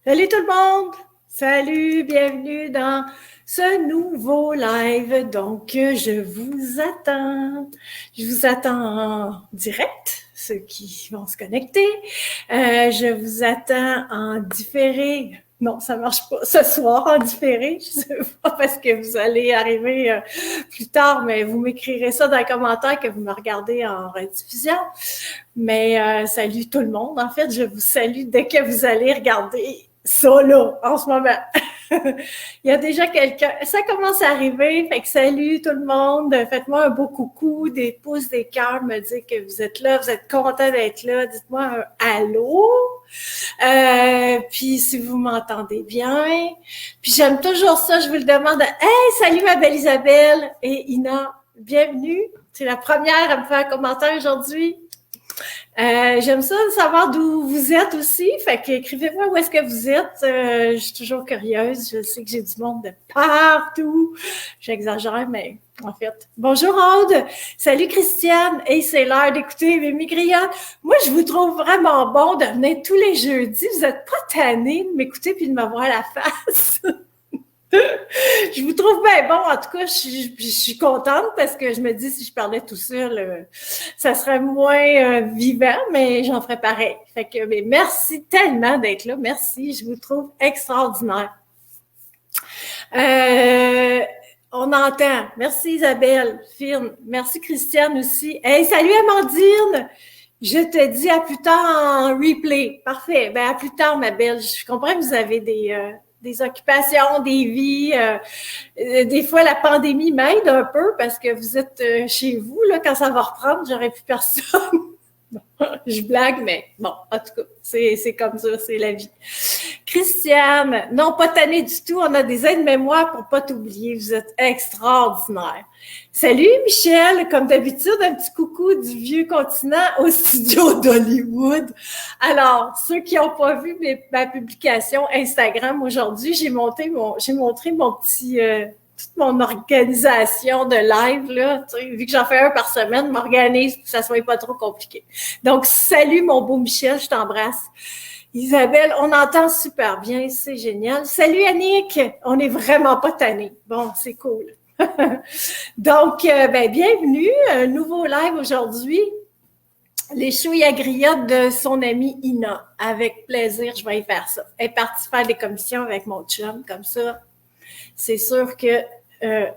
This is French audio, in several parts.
Salut tout le monde! Salut, bienvenue dans ce nouveau live. Donc, je vous attends. Je vous attends en direct, ceux qui vont se connecter. Je vous attends en différé. Non, ça marche pas. Ce soir, en différé, je sais pas parce que vous allez arriver plus tard, mais vous m'écrirez ça dans les commentaires que vous me regardez en rediffusion. Mais salut tout le monde. En fait, je vous salue dès que vous allez regarder ça là, en ce moment. Il y a déjà quelqu'un. Ça commence à arriver. Fait que salut tout le monde. Faites-moi un beau coucou, des pouces, des cœurs, me dire que vous êtes là, vous êtes content d'être là. Dites-moi un allô. Puis si vous m'entendez bien. Puis j'aime toujours ça. Je vous le demande. Hey, salut ma belle Isabelle et Ina. Bienvenue. C'est la première à me faire un commentaire aujourd'hui. J'aime ça savoir d'où vous êtes aussi. Fait que écrivez-moi où est-ce que vous êtes. Je suis toujours curieuse. Je sais que j'ai du monde de partout. J'exagère, mais en fait. Bonjour Aude. Salut Christiane. Hey, c'est l'heure d'écouter Mimi Griotte. Moi, je vous trouve vraiment bon de venir tous les jeudis. Vous êtes pas tannés de m'écouter puis de me voir la face. Je vous trouve bien bon. En tout cas, je suis contente parce que je me dis si je parlais tout seul, ça serait moins vivant, mais j'en ferais pareil. Fait que mais merci tellement d'être là. Merci. Je vous trouve extraordinaire. On entend. Merci Isabelle, Fine. Merci Christiane aussi. Hey, salut Amandine! Je te dis à plus tard en replay. Parfait. Ben à plus tard, ma belle. Je comprends que vous avez des occupations, des vies. Des fois, la pandémie m'aide un peu parce que vous êtes chez vous. Là, quand ça va reprendre, j'aurai plus personne. Je blague, mais bon, en tout cas, c'est comme ça, c'est la vie. Christiane, non, pas tannée du tout. On a des aides-mémoires pour pas t'oublier. Vous êtes extraordinaire. Salut Michel, comme d'habitude, un petit coucou du vieux continent au studio d'Hollywood. Alors, ceux qui n'ont pas vu ma publication Instagram aujourd'hui, j'ai montré mon petit toute mon organisation de live, là, tu sais, vu que j'en fais un par semaine, m'organise pour que ça soit pas trop compliqué. Donc, salut mon beau Michel, je t'embrasse. Isabelle, on entend super bien, c'est génial. Salut Annick, on n'est vraiment pas tannés. Bon, c'est cool. Donc, bienvenue, un nouveau live aujourd'hui. Les chouilles à griottes de son amie Ina. Avec plaisir, je vais y faire ça. Elle est partie faire des commissions avec mon chum, comme ça. C'est sûr que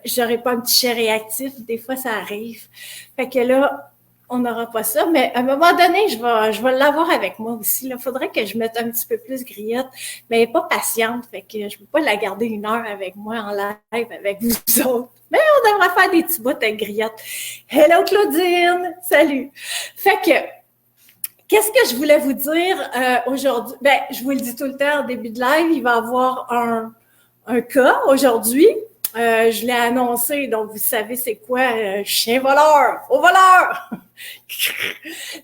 j'aurai pas un petit chien réactif. Des fois, ça arrive. Fait que là, on n'aura pas ça. Mais à un moment donné, je vais l'avoir avec moi aussi. Il faudrait que je mette un petit peu plus griotte. Mais elle n'est pas patiente. Fait que je ne peux pas la garder 1 heure avec moi en live avec vous autres. Mais on devrait faire des petits bouts avec griotte. Hello Claudine! Salut! Fait que, qu'est-ce que je voulais vous dire aujourd'hui? Ben, je vous le dis tout le temps en début de live, il va y avoir un cas aujourd'hui. Je l'ai annoncé, donc vous savez c'est quoi, chien voleur, au voleur!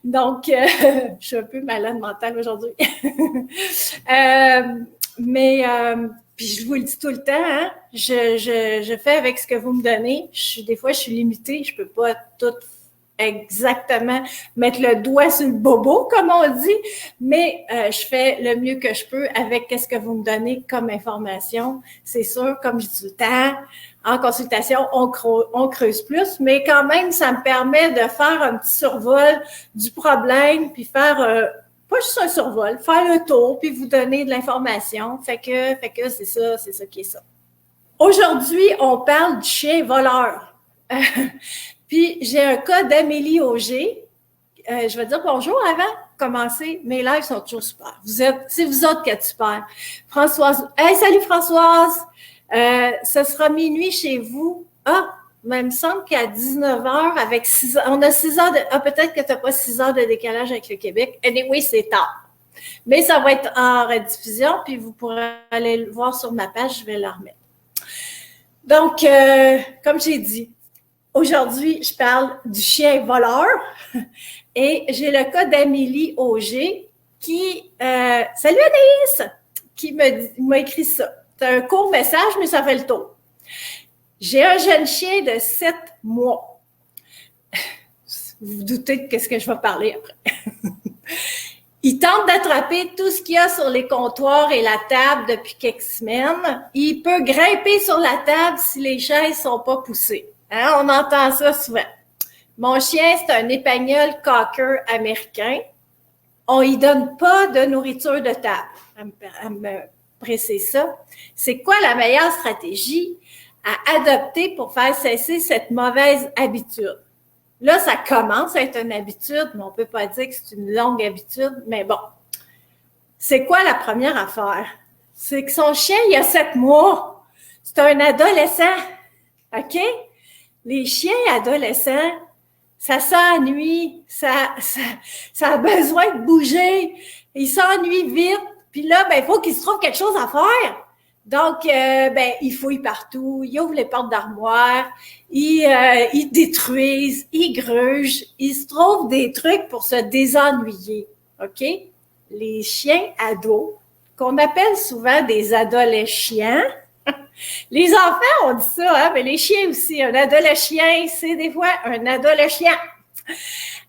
Donc, je suis un peu malade mentale aujourd'hui. Puis je vous le dis tout le temps, hein, je fais avec ce que vous me donnez. Des fois, je suis limitée, je peux pas tout exactement mettre le doigt sur le bobo, comme on dit, mais je fais le mieux que je peux avec ce que vous me donnez comme information. C'est sûr, comme je dis tout le temps, en consultation, on creuse plus, mais quand même, ça me permet de faire un petit survol du problème, puis faire pas juste un survol, faire le tour, puis vous donner de l'information. Fait que c'est ça qui est ça. Aujourd'hui, on parle du chien voleur. Puis, j'ai un cas d'Amélie Auger. Je vais dire bonjour avant de commencer. Mes lives sont toujours super. C'est vous autres qui êtes super. Françoise. Hey, salut Françoise! Ce sera minuit chez vous. Ah, mais il me semble qu'à 19h, avec 6 heures, on a 6 heures de. Ah, peut-être que tu n'as pas 6 heures de décalage avec le Québec. Anyway, c'est tard. Mais ça va être en rediffusion, puis vous pourrez aller le voir sur ma page, je vais la remettre. Donc, comme j'ai dit, aujourd'hui, je parle du chien voleur et j'ai le cas d'Amélie Auger qui, salut Anaïs, qui m'a écrit ça. C'est un court message, mais ça fait le tour. J'ai un jeune chien de 7 mois. Vous vous doutez de ce que je vais parler après. Il tente d'attraper tout ce qu'il y a sur les comptoirs et la table depuis quelques semaines. Il peut grimper sur la table si les chaises sont pas poussées. Hein? On entend ça souvent. Mon chien, c'est un épagnol cocker américain. On y donne pas de nourriture de table. Elle me précise ça. C'est quoi la meilleure stratégie à adopter pour faire cesser cette mauvaise habitude? Là, ça commence à être une habitude, mais on peut pas dire que c'est une longue habitude. Mais bon, c'est quoi la première affaire? C'est que son chien, il a 7 mois. C'est un adolescent. OK? Les chiens adolescents, ça s'ennuie, ça a besoin de bouger, ils s'ennuient vite, puis là, il faut qu'ils se trouvent quelque chose à faire. Donc, ils fouillent partout, ils ouvrent les portes d'armoire, ils détruisent, ils grugent, ils se trouvent des trucs pour se désennuyer, OK? Les chiens ados, qu'on appelle souvent des adolescents, les enfants, on dit ça, hein, mais les chiens aussi. Un adolescent, c'est des fois un adolescent.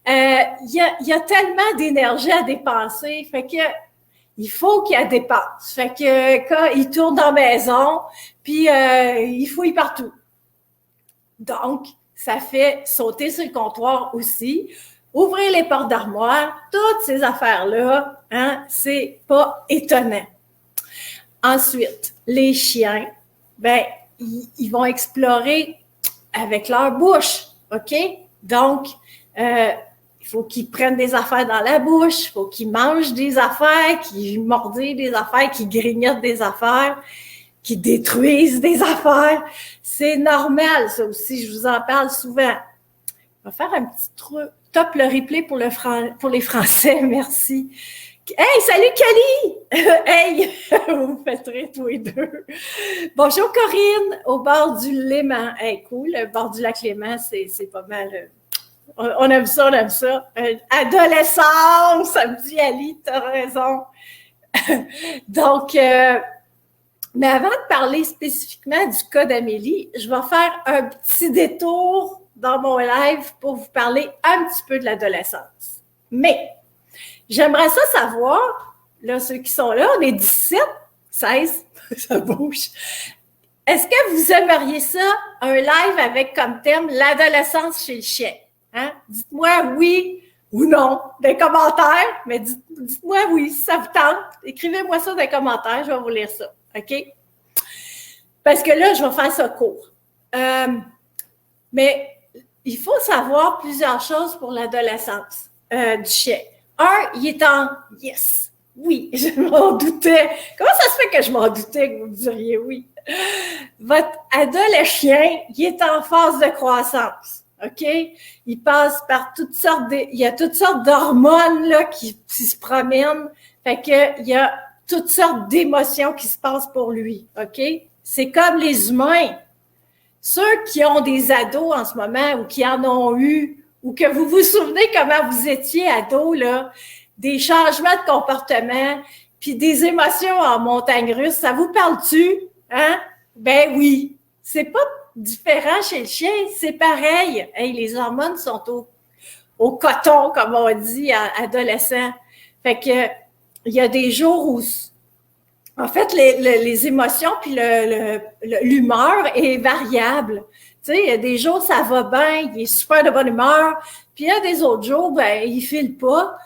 Il y a tellement d'énergie à dépenser, fait que il faut qu'il y ait dépense. Fait que quand il tourne dans la maison, puis il fouille partout. Donc, ça fait sauter sur le comptoir aussi, ouvrir les portes d'armoire, toutes ces affaires-là, hein, c'est pas étonnant. Ensuite, les chiens, ils vont explorer avec leur bouche, OK? Donc, il faut qu'ils prennent des affaires dans la bouche, il faut qu'ils mangent des affaires, qu'ils mordent des affaires, qu'ils grignotent des affaires, qu'ils détruisent des affaires. C'est normal, ça aussi, je vous en parle souvent. On va faire un petit truc. Top le replay pour les Français, merci. Hey, salut Kelly! Hey, vous me faites rire tous les deux. Bonjour Corinne, au bord du Léman. Hey, cool, le bord du lac Léman, c'est pas mal. On aime ça, on aime ça. Adolescence, ça me dit Ali, t'as raison. Donc, mais avant de parler spécifiquement du cas d'Amélie, je vais faire un petit détour dans mon live pour vous parler un petit peu de l'adolescence. Mais, j'aimerais ça savoir, là, ceux qui sont là, on est 17, 16, ça bouge. Est-ce que vous aimeriez ça, un live avec comme thème l'adolescence chez le chien? Hein? Dites-moi oui ou non dans les commentaires, mais dites-moi oui si ça vous tente. Écrivez-moi ça dans les commentaires, je vais vous lire ça, OK? Parce que là, je vais faire ça court. Mais il faut savoir plusieurs choses pour l'adolescence du chien. Un, il est en « yes ». Oui, je m'en doutais. Comment ça se fait que je m'en doutais que vous me diriez oui? Votre adolescent, il est en phase de croissance, OK? Il passe par toutes sortes il y a toutes sortes d'hormones là, qui se promènent. Fait que il y a toutes sortes d'émotions qui se passent pour lui, OK? C'est comme les humains. Ceux qui ont des ados en ce moment ou qui en ont eu, ou que vous vous souvenez comment vous étiez ado, là, des changements de comportement, puis des émotions en montagne russe, ça vous parle-tu? Hein? Ben oui. C'est pas différent chez le chien, c'est pareil. Hey, les hormones sont au coton, comme on dit, adolescent. Fait que il y a des jours où en fait, les émotions puis l'humeur est variable. Tu sais, il y a des jours, ça va bien, il est super de bonne humeur. Puis il y a des autres jours, il file pas.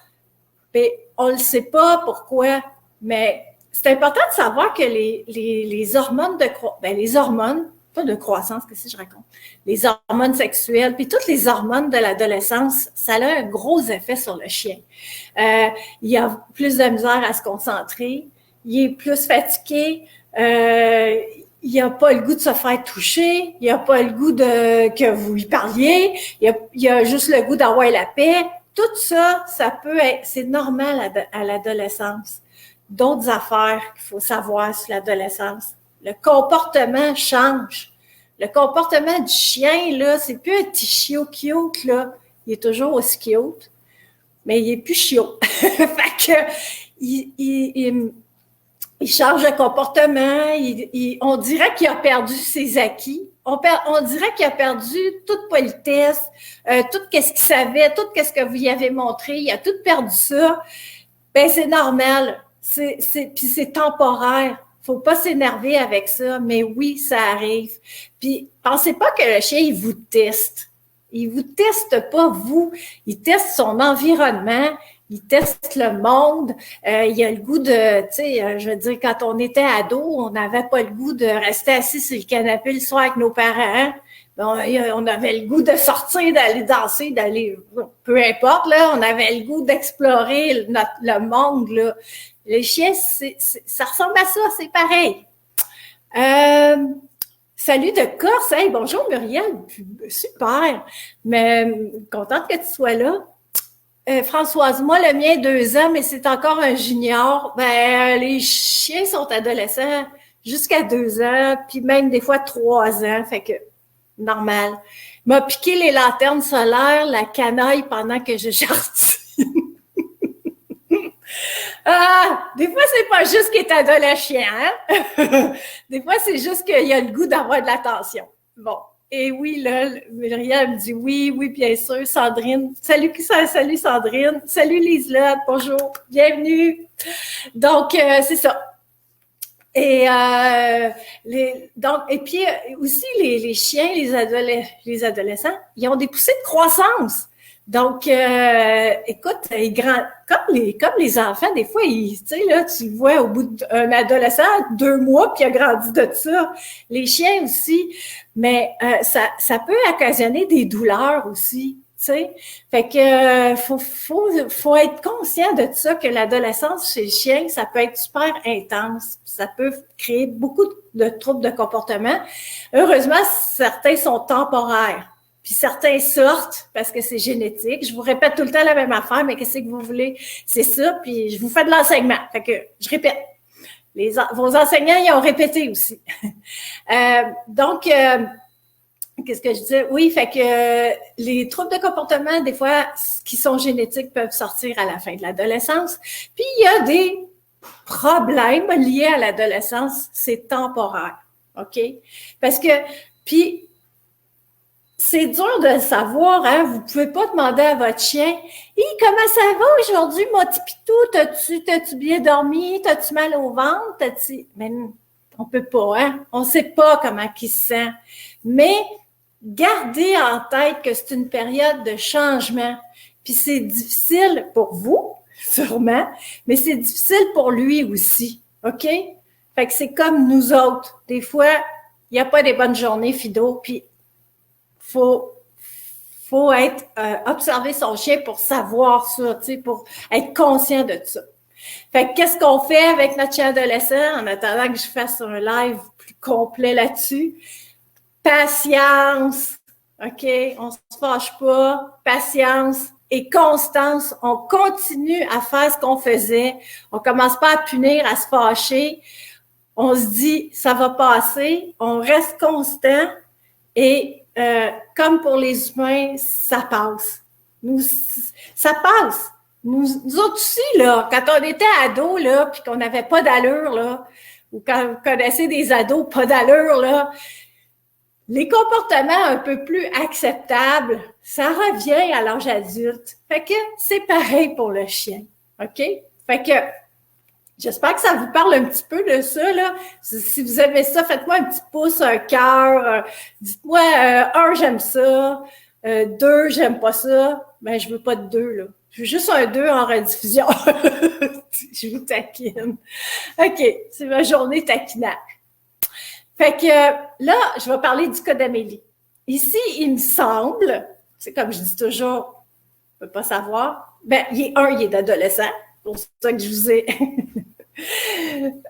Puis on le sait pas pourquoi. Mais c'est important de savoir que les hormones les hormones, pas de croissance, qu'est-ce que je raconte? Les hormones sexuelles, puis toutes les hormones de l'adolescence, ça a un gros effet sur le chien. Il y a plus de misère à se concentrer. Il est plus fatigué, il n'a pas le goût de se faire toucher, il n'a pas le goût que vous lui parliez, il a juste le goût d'avoir la paix. Tout ça, ça peut être, c'est normal à l'adolescence. D'autres affaires qu'il faut savoir sur l'adolescence. Le comportement change. Le comportement du chien, là, c'est plus un petit chiot cute, là. Il est toujours aussi cute, mais il est plus chiot. Fait que, il change de comportement, on dirait qu'il a perdu ses acquis, on dirait qu'il a perdu toute politesse, tout ce qu'il savait, tout ce que vous y avez montré, il a tout perdu ça, Ben, c'est normal. Puis c'est temporaire. Faut pas s'énerver avec ça, mais oui, ça arrive. Puis pensez pas que le chien, il vous teste. Il vous teste pas, vous. Il teste son environnement. Il teste le monde. Il a le goût de, tu sais, je veux dire, quand on était ado, on n'avait pas le goût de rester assis sur le canapé le soir avec nos parents. On avait le goût de sortir, d'aller danser, d'aller, peu importe, là, on avait le goût d'explorer le monde, là. Les chiens, ça ressemble à ça, c'est pareil. Salut de Corse. Hey, bonjour Muriel. Super. Mais contente que tu sois là. Françoise, moi, le mien, 2 ans, mais c'est encore un junior. Ben, les chiens sont adolescents jusqu'à 2 ans, puis même des fois 3 ans. Fait que, normal. Il m'a piqué les lanternes solaires, la canaille pendant que je jardine. Ah, des fois, c'est pas juste qu'il est adolescent, hein? Des fois, c'est juste qu'il a le goût d'avoir de l'attention. Bon. Et oui, là, Myriam me dit oui, bien sûr. Sandrine, salut Sandrine. Salut Liselotte, bonjour, bienvenue. Donc, c'est ça. Et puis aussi les chiens, les adolescents, ils ont des poussées de croissance. Donc, écoute, comme les enfants, des fois, tu sais, là, tu le vois au bout d'un adolescent, 2 mois, puis il a grandi de ça. Les chiens aussi, mais ça peut occasionner des douleurs aussi, tu sais. Fait que faut être conscient de ça, que l'adolescence chez le chien, ça peut être super intense. Ça peut créer beaucoup de troubles de comportement. Heureusement, certains sont temporaires. Puis certains sortent parce que c'est génétique. Je vous répète tout le temps la même affaire, mais qu'est-ce que vous voulez? C'est ça, puis je vous fais de l'enseignement. Fait que je répète. Vos enseignants, ils ont répété aussi. Donc, qu'est-ce que je disais? Oui, fait que les troubles de comportement, des fois, qui sont génétiques, peuvent sortir à la fin de l'adolescence. Puis, il y a des problèmes liés à l'adolescence. C'est temporaire, OK? Parce que, puis, c'est dur de le savoir, hein? Vous pouvez pas demander à votre chien « Hi, comment ça va aujourd'hui, mon petit pitou? T'as-tu bien dormi? T'as-tu mal au ventre? Mais on peut pas, hein? On sait pas comment il se sent. Mais gardez en tête que c'est une période de changement. Puis c'est difficile pour vous, sûrement, mais c'est difficile pour lui aussi, OK? Fait que c'est comme nous autres. Des fois, il n'y a pas des bonnes journées, Fido, puis faut être observer son chien pour savoir ça, tu sais, pour être conscient de ça. Fait que qu'est-ce qu'on fait avec notre chien adolescent en attendant que je fasse un live plus complet là-dessus? Patience, OK? On se fâche pas. Patience et constance. On continue à faire ce qu'on faisait. On commence pas à punir, à se fâcher. On se dit, ça va passer. On reste constant et comme pour les humains, ça passe. Ça passe. Nous autres aussi, là, quand on était ados, là, puis qu'on n'avait pas d'allure, là, ou quand vous connaissez des ados pas d'allure, là, les comportements un peu plus acceptables, ça revient à l'âge adulte. Fait que c'est pareil pour le chien. OK? Fait que j'espère que ça vous parle un petit peu de ça, là. Si vous aimez ça, faites-moi un petit pouce, un cœur. Dites-moi, 1, j'aime ça. 2, j'aime pas ça. Ben, je veux pas de 2, là. Je veux juste un 2 en rediffusion. Je vous taquine. OK, c'est ma journée taquinage. Fait que là, je vais parler du cas d'Amélie. Ici, il me semble, c'est comme je dis toujours, on ne peut pas savoir. Ben, il est adolescent. C'est pour ça que je vous ai...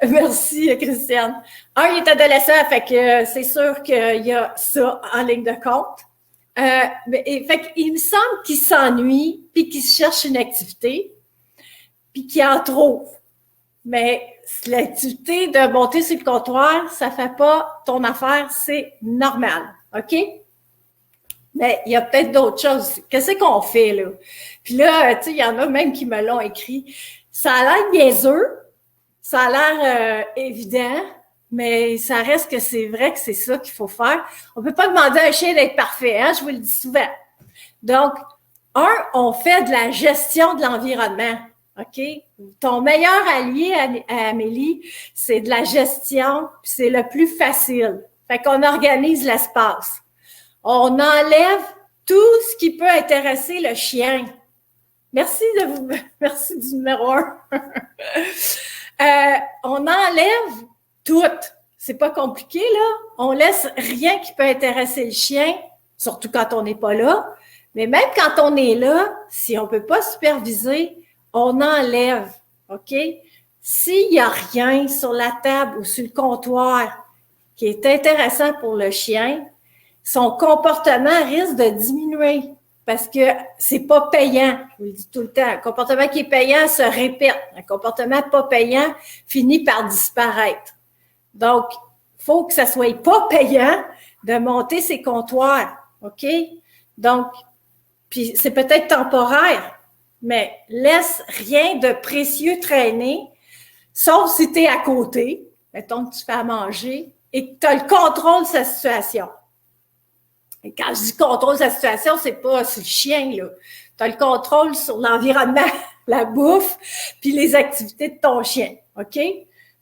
Merci, Christiane. Il est adolescent, fait que c'est sûr qu'il y a ça en ligne de compte. Fait qu'il me semble qu'il s'ennuie, puis qu'il cherche une activité, puis qu'il en trouve. Mais l'activité de monter sur le comptoir, ça fait pas ton affaire, c'est normal, OK? Mais il y a peut-être d'autres choses. Qu'est-ce qu'on fait, là? Puis là, tu sais, il y en a même qui me l'ont écrit. Ça a l'air niaiseux, ça a l'air évident, mais ça reste que c'est vrai que c'est ça qu'il faut faire. On peut pas demander à un chien d'être parfait, hein? Je vous le dis souvent. Donc, on fait de la gestion de l'environnement. OK? Ton meilleur allié, Amélie, c'est de la gestion, puis c'est le plus facile. Fait qu'on organise l'espace. On enlève tout ce qui peut intéresser le chien. Merci du numéro 1. On enlève tout. C'est pas compliqué, là. On laisse rien qui peut intéresser le chien, surtout quand on n'est pas là. Mais même quand on est là, si on peut pas superviser, on enlève, OK? S'il y a rien sur la table ou sur le comptoir qui est intéressant pour le chien, son comportement risque de diminuer parce que c'est pas payant. Je vous le dis tout le temps. Un comportement qui est payant se répète. Un comportement pas payant finit par disparaître. Donc, il faut que ça soit pas payant de monter ses comptoirs. OK? Donc, puis c'est peut-être temporaire, mais laisse rien de précieux traîner, sauf si tu es à côté, mettons que tu fais à manger, et que tu as le contrôle de sa situation. Et quand je dis contrôle de sa situation, c'est pas sur le chien, là. Tu as le contrôle sur l'environnement, la bouffe, puis les activités de ton chien, OK?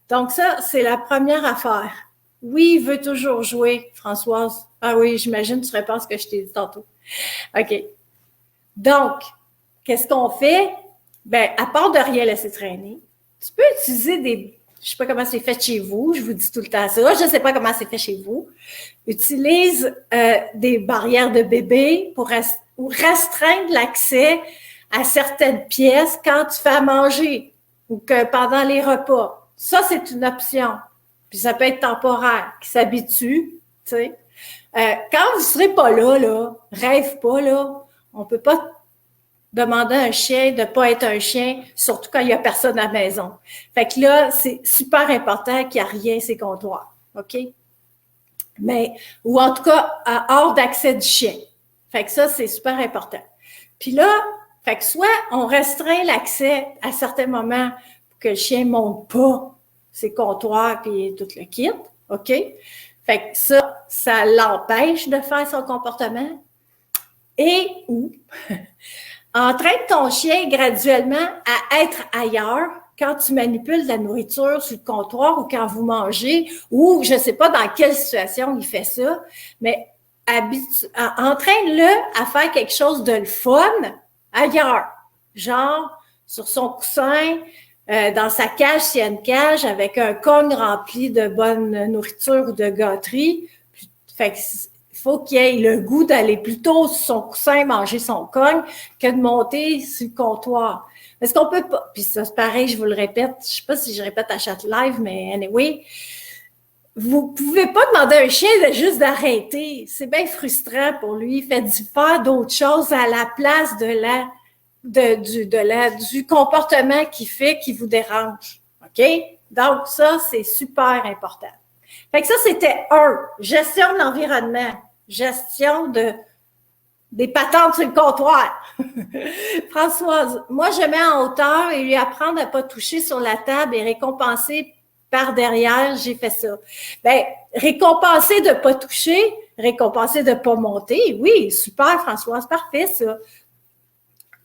Donc ça, c'est la première affaire. Oui, il veut toujours jouer, Françoise. Ah oui, j'imagine que tu réponds ce que je t'ai dit tantôt. OK. Donc, qu'est-ce qu'on fait? Ben, à part de rien laisser traîner, tu peux utiliser des... Je sais pas comment c'est fait chez vous, je vous dis tout le temps ça. Je sais pas comment c'est fait chez vous. Utilise des barrières de bébé pour restreindre l'accès à certaines pièces quand tu fais à manger ou que pendant les repas. Ça, c'est une option. Puis ça peut être temporaire, qui s'habitue, tu sais. Quand vous serez pas là, rêve pas, là. On peut pas demander à un chien de pas être un chien, surtout quand il y a personne à la maison. Fait que là, c'est super important qu'il n'y a rien ces comptoirs, OK? Mais, ou en tout cas, hors d'accès du chien. Fait que ça, c'est super important. Puis là, fait que soit on restreint l'accès à certains moments pour que le chien monte pas ses comptoirs puis tout le kit, OK? Fait que ça l'empêche de faire son comportement. Et ou entraîne ton chien graduellement à être ailleurs quand tu manipules la nourriture sur le comptoir ou quand vous mangez, ou je ne sais pas dans quelle situation il fait ça, mais entraîne-le à faire quelque chose de le fun ailleurs, genre sur son coussin, dans sa cage, s'il y a une cage, avec un cogne rempli de bonne nourriture ou de gâterie. Fait que faut qu'il ait le goût d'aller plutôt sur son coussin manger son cogne que de monter sur le comptoir. Est-ce qu'on peut pas... Puis ça, c'est pareil, je vous le répète. Je sais pas si je répète à chaque live, mais anyway, vous pouvez pas demander à un chien juste d'arrêter. C'est bien frustrant pour lui. Faites faire d'autres choses à la place du comportement qu'il fait qui vous dérange. OK? Donc, ça, c'est super important. Fait que ça, c'était gestion de l'environnement. Gestion des patentes sur le comptoir. Françoise, moi, je mets en hauteur et lui apprendre à ne pas toucher sur la table et récompenser par derrière, j'ai fait ça. Ben, récompenser de ne pas toucher, récompenser de ne pas monter, oui, super, Françoise, parfait, ça.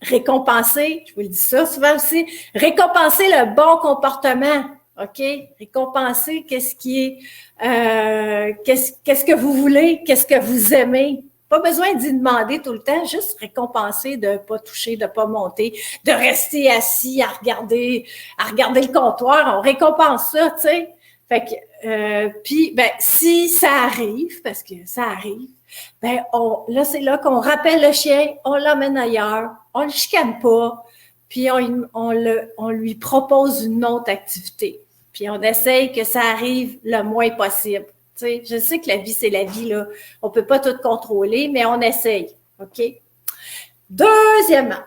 Récompenser, je vous le dis ça souvent aussi, récompenser le bon comportement. OK? Récompenser qu'est-ce que vous voulez, qu'est-ce que vous aimez. Pas besoin d'y demander tout le temps, juste récompenser de ne pas toucher, de ne pas monter, de rester assis à regarder le comptoir. On récompense ça, tu sais. Fait que, puis, ben, si ça arrive, parce que ça arrive, ben, là, c'est là qu'on rappelle le chien, on l'emmène ailleurs, on le chicane pas, puis on lui propose une autre activité. Puis on essaye que ça arrive le moins possible. Tu sais, je sais que la vie, c'est la vie, là. On peut pas tout contrôler, mais on essaye. OK? Deuxièmement,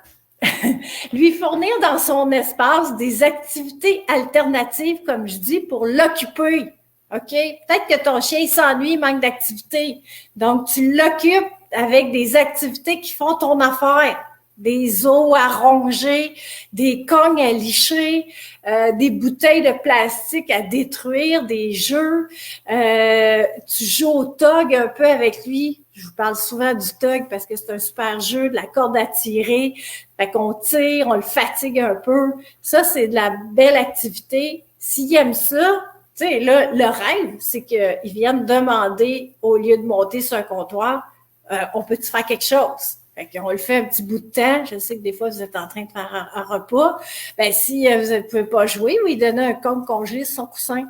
lui fournir dans son espace des activités alternatives, comme je dis, pour l'occuper. OK? Peut-être que ton chien s'ennuie, il manque d'activité. Donc, tu l'occupes avec des activités qui font ton affaire. Des os à ronger, des cognes à licher, des bouteilles de plastique à détruire, des jeux. Tu joues au tog un peu avec lui. Je vous parle souvent du tug parce que c'est un super jeu, de la corde à tirer. Fait qu'on tire, on le fatigue un peu. Ça, c'est de la belle activité. S'ils aiment ça, tu sais, là, le rêve, c'est qu'ils viennent demander, au lieu de monter sur un comptoir, on peut-tu faire quelque chose? Fait qu'on le fait un petit bout de temps. Je sais que des fois, vous êtes en train de faire un repas. Ben, si vous ne pouvez pas jouer, oui, donner un cône congelé sur son coussin.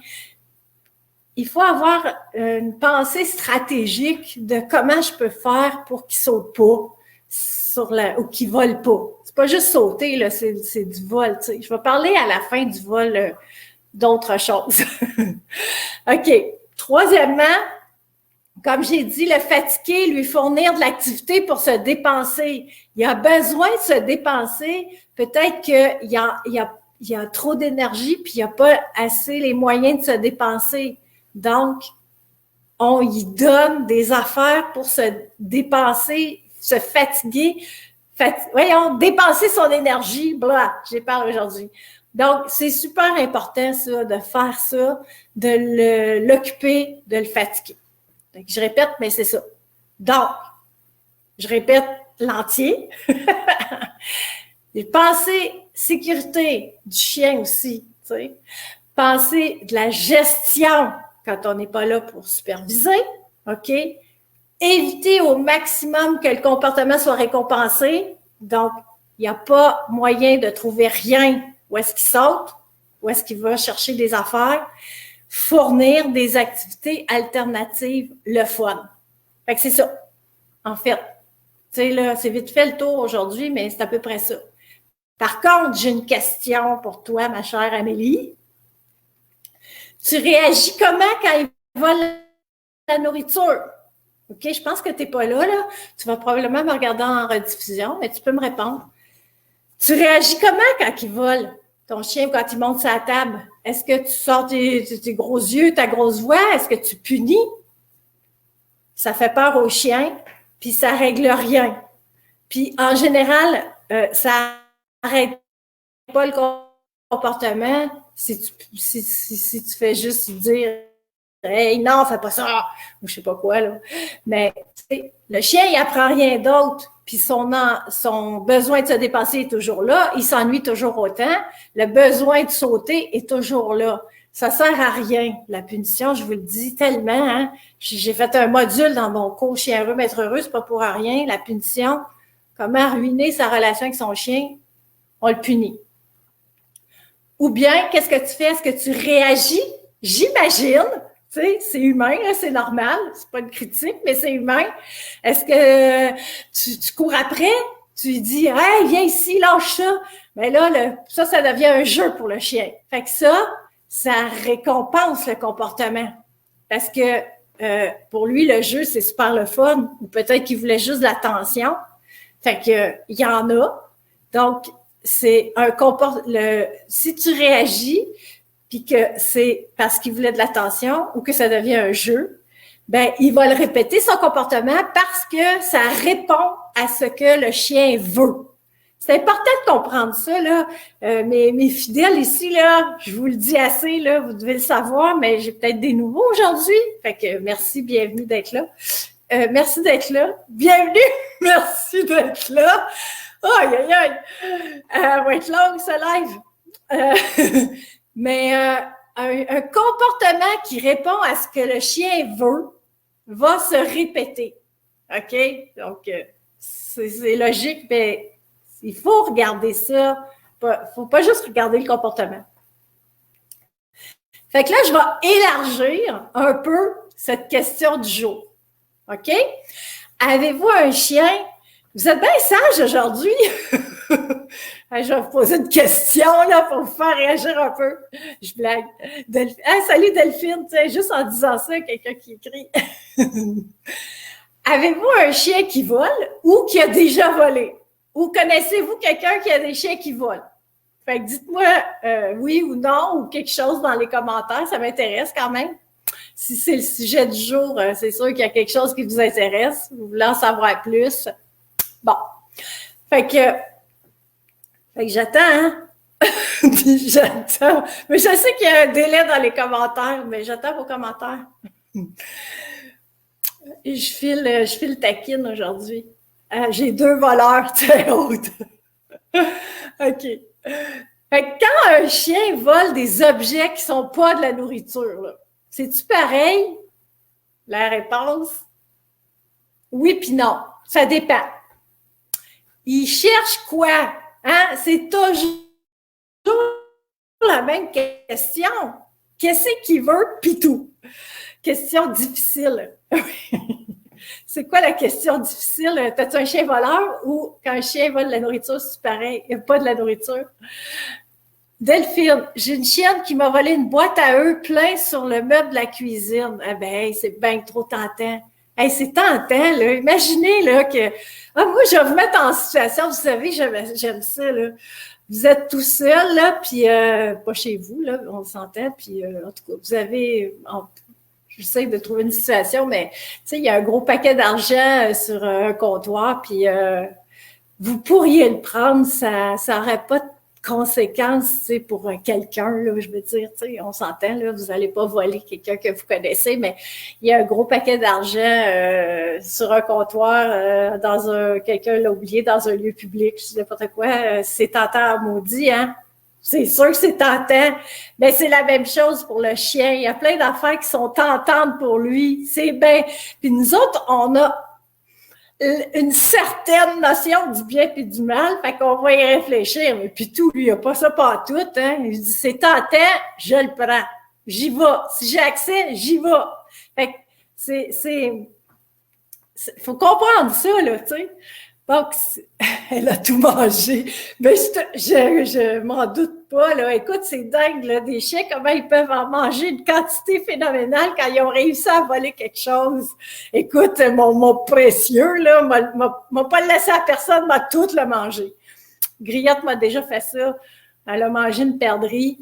Il faut avoir une pensée stratégique de comment je peux faire pour qu'il ne saute pas ou qu'il ne vole pas. C'est pas juste sauter, là, c'est du vol. Tu sais. Je vais parler à la fin du vol d'autres choses. OK. Troisièmement, comme j'ai dit, le fatigué, lui fournir de l'activité pour se dépenser. Il a besoin de se dépenser. Peut-être qu'il y a trop d'énergie puis il n'y a pas assez les moyens de se dépenser. Donc, on y donne des affaires pour se dépenser, se fatiguer, dépenser son énergie, blah, j'y parle aujourd'hui. Donc, c'est super important, ça, de faire ça, de l'occuper, de le fatiguer. Donc, je répète, mais c'est ça. Donc, je répète l'entier. Penser sécurité du chien aussi, tu sais. Penser de la gestion quand on n'est pas là pour superviser, OK? Éviter au maximum que le comportement soit récompensé. Donc, il n'y a pas moyen de trouver rien où est-ce qu'il saute, où est-ce qu'il va chercher des affaires. Fournir des activités alternatives, le fun. Fait que c'est ça. En fait, tu sais, là, c'est vite fait le tour aujourd'hui, mais c'est à peu près ça. Par contre, j'ai une question pour toi, ma chère Amélie. Tu réagis comment quand il vole la nourriture? OK, je pense que tu n'es pas là. Tu vas probablement me regarder en rediffusion, mais tu peux me répondre. Tu réagis comment quand il vole? Ton chien, quand il monte sur la table, est-ce que tu sors tes gros yeux, ta grosse voix? Est-ce que tu punis? Ça fait peur au chien, puis ça règle rien. Puis en général, ça n'arrête pas le comportement si tu fais juste dire « Hey, non, fais pas ça! » ou je sais pas quoi, là. Mais le chien, il apprend rien d'autre. Puis son besoin de se dépasser est toujours là. Il s'ennuie toujours autant. Le besoin de sauter est toujours là. Ça sert à rien, la punition, je vous le dis tellement. Hein? J'ai fait un module dans mon cours Chien heureux, maître heureux, c'est pas pour rien. La punition, comment ruiner sa relation avec son chien, on le punit. Ou bien, qu'est-ce que tu fais? Est-ce que tu réagis? J'imagine. Tu sais, c'est humain, c'est normal, c'est pas une critique, mais c'est humain. Est-ce que tu cours après? Tu lui dis « Hey, viens ici, lâche ça! » Mais là, ça devient un jeu pour le chien. Fait que ça récompense le comportement. Parce que pour lui, le jeu, c'est super le fun. Ou peut-être qu'il voulait juste de l'attention. Fait que il y en a. Donc, c'est un comportement. Si tu réagis, puis que c'est parce qu'il voulait de l'attention ou que ça devient un jeu, ben il va le répéter, son comportement, parce que ça répond à ce que le chien veut. C'est important de comprendre ça, là. Mes fidèles ici, là, je vous le dis assez, là, vous devez le savoir, mais j'ai peut-être des nouveaux aujourd'hui. Fait que merci, bienvenue d'être là. Merci d'être là. Bienvenue, merci d'être là. Aïe, aïe, aïe. Elle va être longue, ce live. Mais un comportement qui répond à ce que le chien veut va se répéter. OK? Donc, c'est logique, mais il faut regarder ça. Il ne faut pas juste regarder le comportement. Fait que là, je vais élargir un peu cette question du jour. OK? Avez-vous un chien? Vous êtes bien sage aujourd'hui. Je vais vous poser une question là, pour vous faire réagir un peu. Je blague. Salut Delphine, juste en disant ça, quelqu'un qui écrit. Avez-vous un chien qui vole ou qui a déjà volé? Ou connaissez-vous quelqu'un qui a des chiens qui volent? Fait que dites-moi oui ou non ou quelque chose dans les commentaires, ça m'intéresse quand même. Si c'est le sujet du jour, c'est sûr qu'il y a quelque chose qui vous intéresse. Vous voulez en savoir plus. Bon. Fait que j'attends, hein? J'attends. Mais je sais qu'il y a un délai dans les commentaires, mais j'attends vos commentaires. Je file taquine aujourd'hui. J'ai 2 voleurs, très hautes. OK. Fait que quand un chien vole des objets qui sont pas de la nourriture, c'est-tu pareil? La réponse, oui puis non. Ça dépend. Il cherche quoi? Hein? C'est toujours la même question. Qu'est-ce qu'il veut? Puis tout. Question difficile. C'est quoi la question difficile? T'as-tu un chien voleur ou quand un chien vole de la nourriture, c'est pareil? Il n'y a pas de la nourriture. Delphine, j'ai une chienne qui m'a volé une boîte à œufs plein sur le meuble de la cuisine. Eh ben, c'est bien trop tentant. Hey, c'est tentant, là. Imaginez, là, que... Ah, moi, je vais vous mettre en situation, vous savez, j'aime ça, là. Vous êtes tout seul, là, puis pas chez vous, là, on s'entend, puis en tout cas, vous avez... J'essaie de trouver une situation, mais, tu sais, il y a un gros paquet d'argent sur un comptoir, puis vous pourriez le prendre, ça n'aurait pas de conséquences, tu sais, pour quelqu'un, là, je veux dire, tu sais, on s'entend, là, vous n'allez pas voler quelqu'un que vous connaissez, mais il y a un gros paquet d'argent sur un comptoir, quelqu'un l'a oublié dans un lieu public, je sais n'importe quoi, c'est tentant à maudit, hein? C'est sûr que c'est tentant, mais c'est la même chose pour le chien. Il y a plein d'affaires qui sont tentantes pour lui, c'est bien. Puis nous autres, on a une certaine notion du bien et du mal, fait qu'on va y réfléchir. Mais puis tout, lui, il n'a pas ça partout, hein. Il dit, c'est tentant, je le prends. J'y vais. Si j'ai accès, j'y vais. Fait que faut comprendre ça, là, tu sais. Donc, elle a tout mangé. Mais je m'en doute pas, là. Écoute, c'est dingue, là, des chiens, comment ils peuvent en manger une quantité phénoménale quand ils ont réussi à voler quelque chose. Écoute, mon précieux, là, m'a pas laissé à personne, m'a tout le mangé. Griotte m'a déjà fait ça. Elle a mangé une perdrix,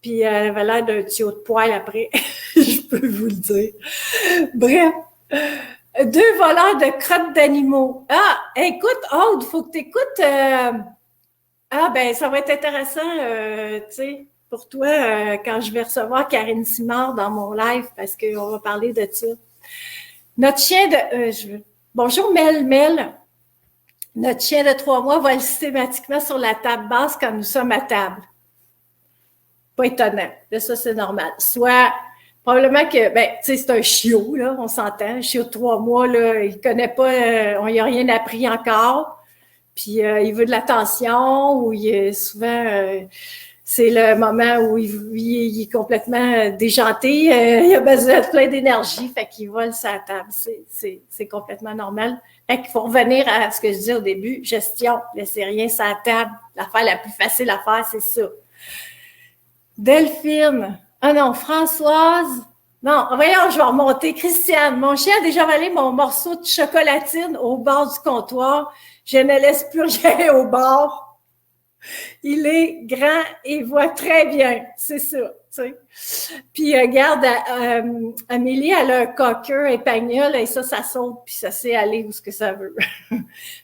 puis elle avait l'air d'un tuyau de poêle après. Je peux vous le dire. Bref. 2 voleurs de crottes d'animaux. Ah, écoute, Aude, faut que tu écoutes. Ben, ça va être intéressant, tu sais, pour toi, quand je vais recevoir Karine Simard dans mon live, parce qu'on va parler de ça. Notre chien de... Bonjour, Mel. Notre chien de 3 mois vole systématiquement sur la table basse quand nous sommes à table. Pas étonnant. Là, ça, c'est normal. Soit... Probablement que, tu sais, c'est un chiot, là, on s'entend. Un chiot de 3 mois, là, il connaît pas, on n'y a rien appris encore. Puis, il veut de l'attention, ou souvent, c'est le moment où il est complètement déjanté. Il a besoin de plein d'énergie, fait qu'il vole sa table. C'est complètement normal. Fait qu'il faut revenir à ce que je disais au début, gestion, laissez rien sur la table. L'affaire la plus facile à faire, c'est ça. Delphine. Ah non, Françoise. Non, voyons, je vais remonter. Christiane, mon chien a déjà volé mon morceau de chocolatine au bord du comptoir. Je ne laisse plus rien au bord. Il est grand et voit très bien. C'est ça, tu sais. Puis, regarde, Amélie, elle a un cocker épagnol et ça saute, puis ça sait aller où ce que ça veut.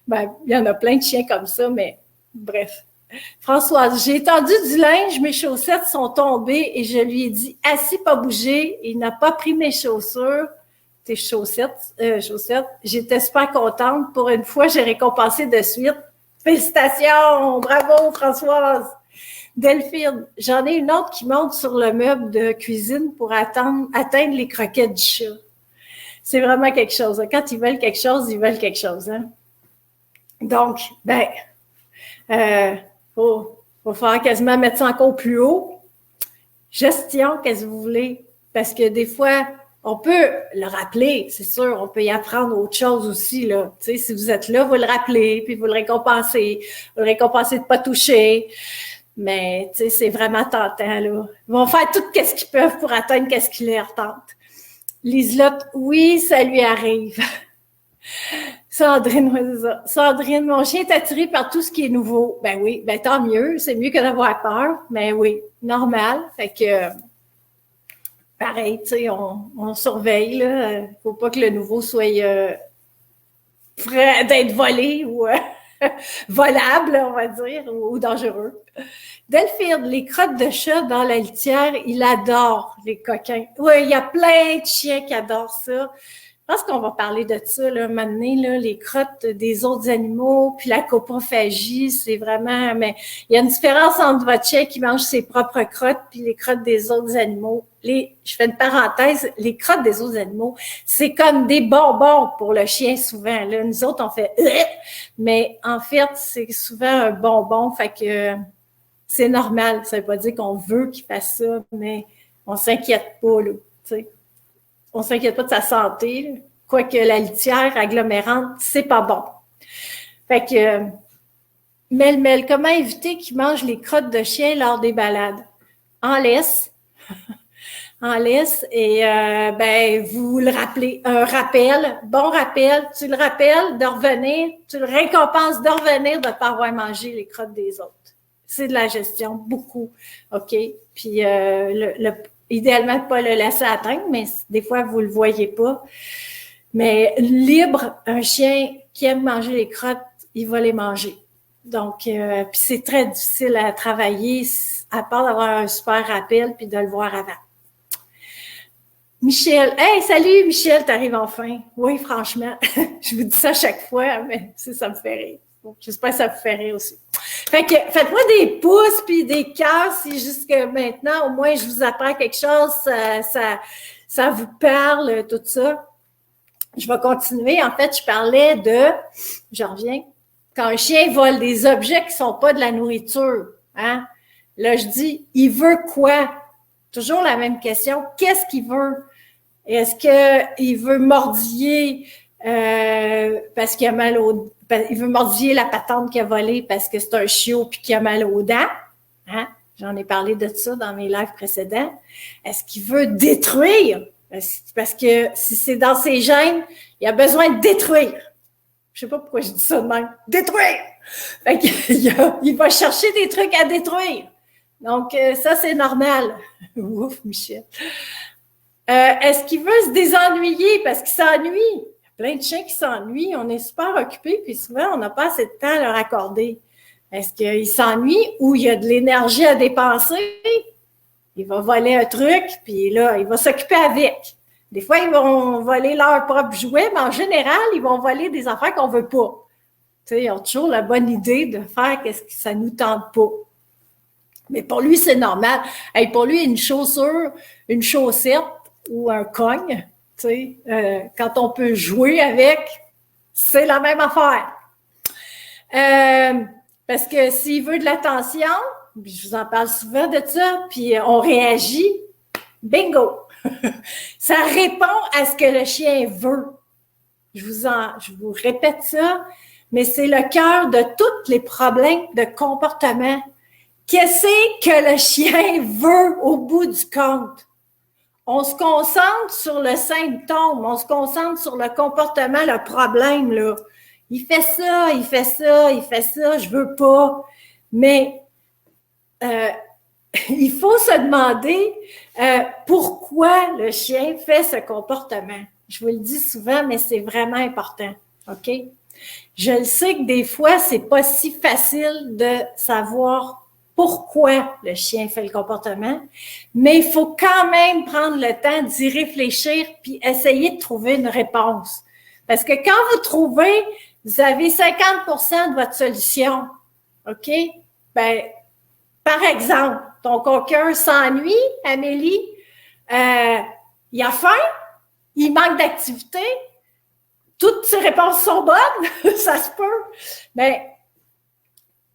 Ben, il y en a plein de chiens comme ça, mais bref. Françoise, j'ai étendu du linge, mes chaussettes sont tombées et je lui ai dit assis, pas bouger. Il n'a pas pris mes chaussures, tes chaussettes. J'étais super contente. Pour une fois, j'ai récompensé de suite. Félicitations, bravo Françoise. Delphine, j'en ai une autre qui monte sur le meuble de cuisine pour atteindre les croquettes du chat. C'est vraiment quelque chose. Quand ils veulent quelque chose, ils veulent quelque chose. Hein? Donc, faut faire quasiment mettre ça encore plus haut. Gestion, qu'est-ce que vous voulez? Parce que des fois, on peut le rappeler, c'est sûr, on peut y apprendre autre chose aussi, là. Tu sais, si vous êtes là, vous le rappelez, puis vous le récompensez. Vous le récompensez de ne pas toucher. Mais, tu sais, c'est vraiment tentant, là. Ils vont faire tout ce qu'ils peuvent pour atteindre ce qui leur tente. Liselotte, oui, ça lui arrive. Sandrine, c'est ça. Sandrine, mon chien est attiré par tout ce qui est nouveau. Ben oui, tant mieux. C'est mieux que d'avoir peur. Mais oui, normal. Fait que, pareil, tu sais, on surveille, là. Faut pas que le nouveau soit prêt d'être volé ou volable, on va dire, ou dangereux. Delphine, les crottes de chat dans la litière, il adore les coquins. Oui, il y a plein de chiens qui adorent ça. pense qu'on va parler de ça, là, maintenant, là, les crottes des autres animaux, puis la coprophagie, c'est vraiment... Mais il y a une différence entre votre chien qui mange ses propres crottes puis les crottes des autres animaux. Je fais une parenthèse, les crottes des autres animaux, c'est comme des bonbons pour le chien souvent. Là. Nous autres, on fait « mais en fait, c'est souvent un bonbon, fait que c'est normal. Ça veut pas dire qu'on veut qu'il fasse ça, mais on s'inquiète pas, là, tu sais. On s'inquiète pas de sa santé, quoique la litière agglomérante, c'est pas bon. Fait que, Mel, comment éviter qu'il mange les crottes de chien lors des balades? En laisse. En laisse et vous le rappelez. Un rappel, bon rappel, tu le rappelles de revenir, tu le récompenses de revenir de ne pas avoir mangé les crottes des autres. C'est de la gestion, beaucoup, OK? Puis idéalement, pas le laisser atteindre, mais des fois, vous le voyez pas. Mais libre, un chien qui aime manger les crottes, il va les manger. Donc, puis c'est très difficile à travailler, à part d'avoir un super rappel puis de le voir avant. Michel, hey, salut Michel, t'arrives enfin. Oui, franchement, je vous dis ça à chaque fois, mais ça me fait rire. Bon, j'espère que ça vous fait rire aussi. Fait que faites-moi des pouces puis des cœurs si jusque maintenant, au moins, je vous apprends quelque chose, ça vous parle, tout ça. Je vais continuer. En fait, je reviens, quand un chien vole des objets qui sont pas de la nourriture, hein? Là, je dis, il veut quoi? Toujours la même question. Qu'est-ce qu'il veut? Est-ce qu'il veut mordiller parce qu'il a mal il veut mordiller la patente qu'il a volée parce que c'est un chiot puis qu'il a mal aux dents? Hein? J'en ai parlé de ça dans mes lives précédents. Est-ce qu'il veut détruire? Parce que si c'est dans ses gènes, il a besoin de détruire. Je sais pas pourquoi je dis ça de même. Détruire! Fait il va chercher des trucs à détruire. Donc, ça, c'est normal. Ouf, Michel. Est-ce qu'il veut se désennuyer parce qu'il s'ennuie? Il y a plein de chiens qui s'ennuient. On est super occupés, puis souvent, on n'a pas assez de temps à leur accorder. Est-ce qu'il s'ennuie ou il y a de l'énergie à dépenser? Il va voler un truc, puis là, il va s'occuper avec. Des fois, ils vont voler leurs propres jouets, mais en général, ils vont voler des affaires qu'on veut pas. Tu sais, ils ont toujours la bonne idée de faire qu'est-ce que ça nous tente pas. Mais pour lui, c'est normal. Hey, pour lui, une chaussure, une chaussette ou un cogne, tu sais, quand on peut jouer avec, c'est la même affaire. Parce que s'il veut de l'attention, je vous en parle souvent de ça, puis on réagit, bingo! Ça répond à ce que le chien veut. Je vous répète ça, mais c'est le cœur de tous les problèmes de comportement. Qu'est-ce que le chien veut au bout du compte? On se concentre sur le symptôme, on se concentre sur le comportement, le problème, là. Il fait ça, il fait ça, il fait ça, je veux pas. Mais il faut se demander pourquoi le chien fait ce comportement. Je vous le dis souvent, mais c'est vraiment important, OK? Je le sais que des fois, c'est pas si facile de savoir pourquoi le chien fait le comportement, mais il faut quand même prendre le temps d'y réfléchir puis essayer de trouver une réponse. Parce que quand vous trouvez, vous avez 50% de votre solution, OK? Ben, par exemple, ton coquin s'ennuie, Amélie, il a faim, il manque d'activité, toutes ses réponses sont bonnes, ça se peut. Mais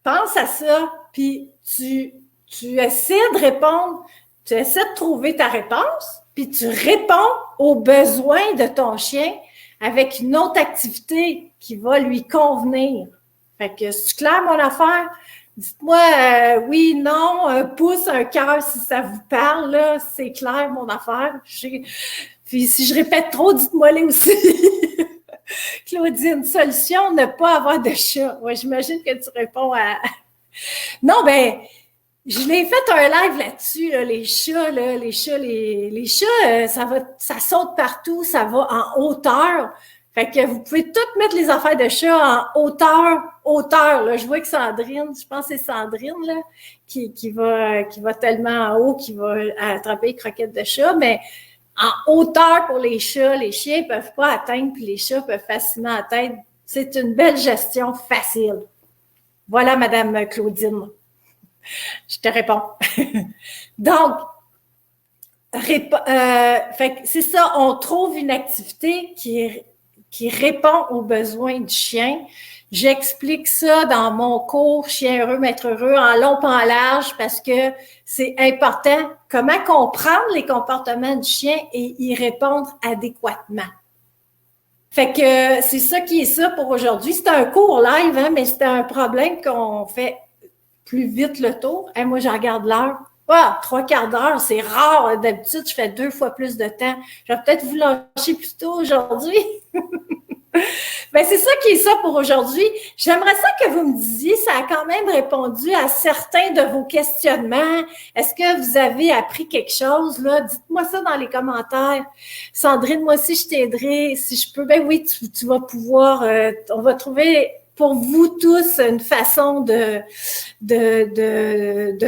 pense à ça, puis tu essaies de répondre, tu essaies de trouver ta réponse, puis tu réponds aux besoins de ton chien avec une autre activité qui va lui convenir. Fait que c'est clair, mon affaire? Dites-moi oui, non, un pouce, un cœur si ça vous parle, là, c'est clair, mon affaire. Puis si je répète trop, dites-moi-les aussi. Claudine, solution, ne pas avoir de chat. Ouais, j'imagine que tu réponds à... Non, ben, je l'ai fait un live là-dessus, là, les chats, ça saute partout, ça va en hauteur. Fait que vous pouvez toutes mettre les affaires de chat en hauteur, là. Je vois que Sandrine, je pense que c'est Sandrine, là, qui va tellement en haut, qui va attraper les croquettes de chat, mais en hauteur pour les chats. Les chiens ne peuvent pas atteindre, puis les chats peuvent facilement atteindre. C'est une belle gestion facile. Voilà, Madame Claudine. Je te réponds. Donc, c'est ça, on trouve une activité qui répond aux besoins du chien. J'explique ça dans mon cours Chien heureux, maître heureux, en long pas en large, parce que c'est important comment comprendre les comportements du chien et y répondre adéquatement. Fait que c'est ça qui est ça pour aujourd'hui. C'était un cours live, hein, mais c'était un problème qu'on fait plus vite le tour. Hey, moi, je regarde l'heure. Ah, 3/4 d'heure, c'est rare. D'habitude, je fais 2 fois plus de temps. Je vais peut-être vous lâcher plus tôt aujourd'hui. Ben, c'est ça qui est ça pour aujourd'hui. J'aimerais ça que vous me disiez, ça a quand même répondu à certains de vos questionnements. Est-ce que vous avez appris quelque chose, là? Dites-moi ça dans les commentaires. Sandrine, moi aussi, je t'aiderai. Si je peux, ben oui, tu vas pouvoir, on va trouver pour vous tous une façon de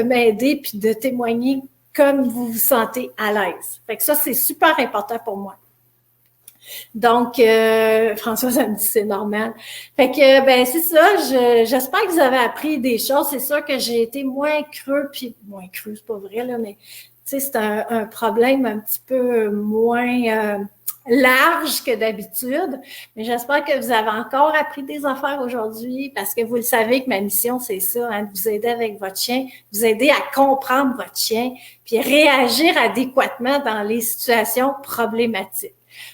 m'aider puis de témoigner comme vous vous sentez à l'aise. Fait que ça, c'est super important pour moi. Donc, François, ça me dit c'est normal. Fait que, ben c'est ça, j'espère que vous avez appris des choses. C'est sûr que j'ai été moins creux, puis moins creux, c'est pas vrai, là, mais tu sais, c'est un problème un petit peu moins large que d'habitude. Mais j'espère que vous avez encore appris des affaires aujourd'hui, parce que vous le savez que ma mission, c'est ça, hein, de vous aider avec votre chien, vous aider à comprendre votre chien, puis réagir adéquatement dans les situations problématiques.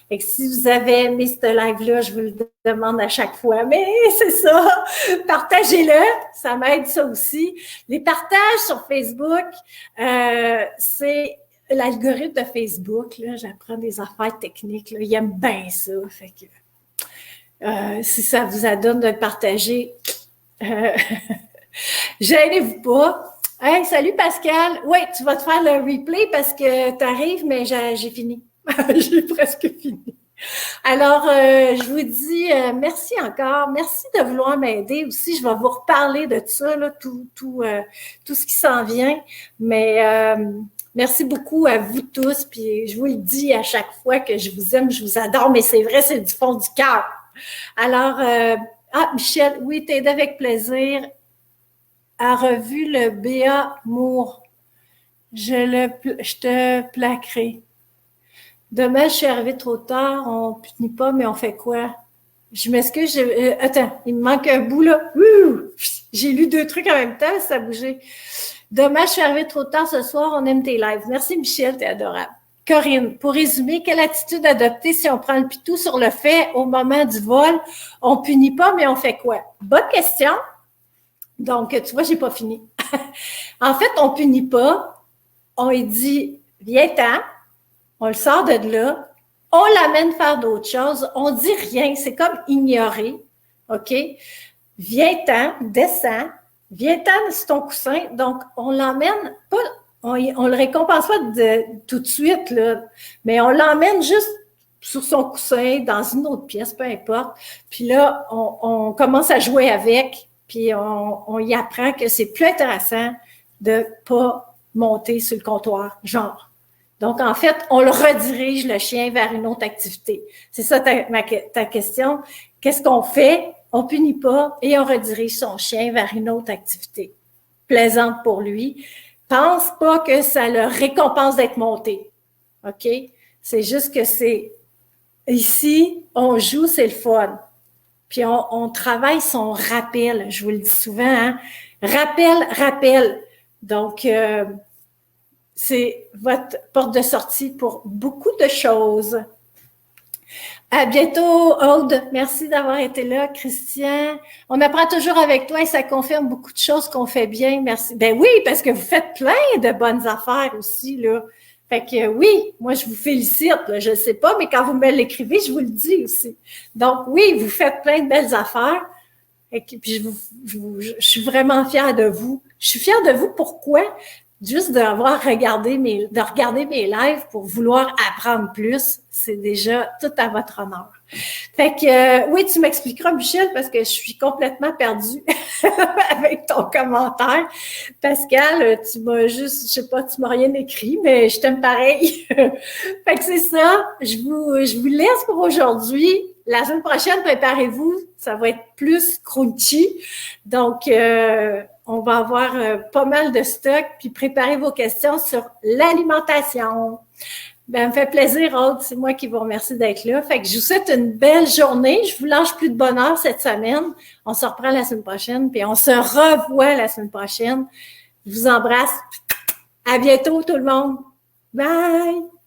Fait que si vous avez aimé ce live-là, je vous le demande à chaque fois, mais c'est ça, partagez-le, ça m'aide ça aussi. Les partages sur Facebook, c'est l'algorithme de Facebook, là, j'apprends des affaires techniques, là, il aime bien ça, fait que si ça vous adonne de le partager, gênez-vous pas. Hey, salut Pascal, oui, tu vas te faire le replay parce que tu arrives, mais j'ai fini. J'ai presque fini. Alors, je vous dis merci encore. Merci de vouloir m'aider aussi. Je vais vous reparler de ça, là, tout ce qui s'en vient. Mais merci beaucoup à vous tous. Puis je vous le dis à chaque fois que je vous aime, je vous adore. Mais c'est vrai, c'est du fond du cœur. Alors, Michel, oui, t'aides avec plaisir. A revu le B.A. Moore. Je te plaquerai. Demain, je suis arrivée trop tard, on punit pas, mais on fait quoi? Je m'excuse, attends, il me manque un bout là. J'ai lu 2 trucs en même temps, ça a bougé. Demain, je suis arrivée trop tard ce soir, on aime tes lives. Merci Michel, t'es adorable. Corinne, pour résumer, quelle attitude adopter si on prend le pitou sur le fait au moment du vol? On punit pas, mais on fait quoi? Bonne question. Donc, tu vois, j'ai pas fini. En fait, on punit pas. On lui dit, viens-t'en. On le sort de là, on l'amène faire d'autres choses, on dit rien, c'est comme ignorer, OK? Viens-t'en, descends, viens-t'en sur ton coussin. Donc, on l'emmène pas, on le récompense pas tout de suite, là, mais on l'emmène juste sur son coussin, dans une autre pièce, peu importe. Puis là, on commence à jouer avec, puis on y apprend que c'est plus intéressant de pas monter sur le comptoir, genre. Donc, en fait, on le redirige, le chien, vers une autre activité. C'est ça ta question. Qu'est-ce qu'on fait? On punit pas et on redirige son chien vers une autre activité plaisante pour lui. Pense pas que ça le récompense d'être monté. OK? C'est juste que c'est ici, on joue, c'est le fun. Puis on travaille son rappel. Je vous le dis souvent, hein? Rappel. Donc, c'est votre porte de sortie pour beaucoup de choses. À bientôt, Aude. Merci d'avoir été là, Christian. On apprend toujours avec toi et ça confirme beaucoup de choses qu'on fait bien. Merci. Ben oui, parce que vous faites plein de bonnes affaires aussi, là. Fait que oui, moi, je vous félicite. Là. Je ne sais pas, mais quand vous me l'écrivez, je vous le dis aussi. Donc oui, vous faites plein de belles affaires. Et puis je suis vraiment fière de vous. Je suis fière de vous. Pourquoi? Juste d'avoir regardé mes lives pour vouloir apprendre plus, c'est déjà tout à votre honneur. Fait que, oui, tu m'expliqueras, Michel, parce que je suis complètement perdue avec ton commentaire. Pascal, tu m'as juste, je sais pas, tu m'as rien écrit, mais je t'aime pareil. Fait que c'est ça. Je vous laisse pour aujourd'hui. La semaine prochaine, préparez-vous. Ça va être plus crunchy. Donc, on va avoir pas mal de stock. Puis préparez vos questions sur l'alimentation. Ben, me fait plaisir, Aude. C'est moi qui vous remercie d'être là. Fait que je vous souhaite une belle journée. Je vous lâche plus de bonheur cette semaine. On se reprend la semaine prochaine, puis on se revoit la semaine prochaine. Je vous embrasse. À bientôt, tout le monde. Bye!